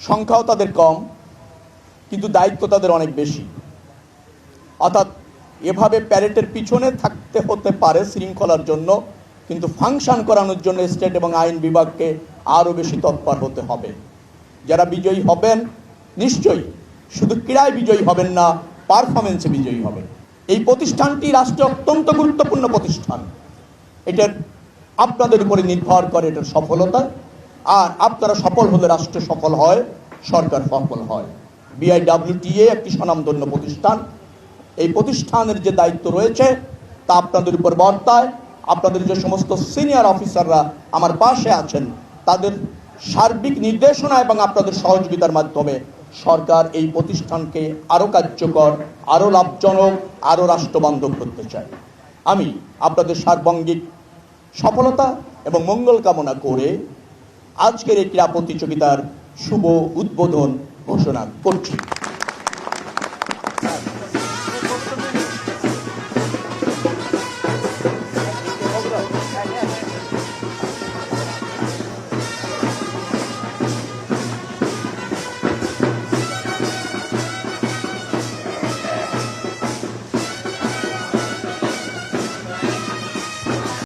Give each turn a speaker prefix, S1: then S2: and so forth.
S1: সংখ্যাও তাদের কম, কিন্তু দায়িত্ব তাদের অনেক বেশি। অর্থাৎ এভাবে প্যারেডের পিছনে থাকতে হতে পারে শৃঙ্খলার জন্য, কিন্তু ফাংশন করানোর জন্য স্টেট এবং আইন বিভাগকে আরও বেশি তৎপর হতে হবে। যারা বিজয়ী হবেন, নিশ্চয়ই শুধু ক্রীড়ায় বিজয়ী হবেন না, পারফরমেন্সে বিজয়ী হবেন। এই প্রতিষ্ঠানটি রাষ্ট্রে অত্যন্ত গুরুত্বপূর্ণ প্রতিষ্ঠান। এটার আপনাদের উপরে নির্ভর করে এটার সফলতা, আর আপনারা সফল হলে রাষ্ট্র সফল হয়, সরকার সফল হয়। BIWTA একটি স্বনামধন্য প্রতিষ্ঠান। এই প্রতিষ্ঠানের যে দায়িত্ব রয়েছে তা আপনাদের উপর বর্তায়। আপনাদের যে সমস্ত সিনিয়র অফিসাররা আমার পাশে আছেন, তাদের সার্বিক নির্দেশনা এবং আপনাদের সহযোগিতার মাধ্যমে সরকার এই প্রতিষ্ঠানকে আরও কার্যকর, আরও লাভজনক, আরও রাষ্ট্রবান্ধব করতে চায়। আমি আপনাদের সার্বাঙ্গিক সফলতা এবং মঙ্গল কামনা করে আজকের এই ক্রীড়া প্রতিযোগিতার শুভ উদ্বোধন ঘোষণা করছি।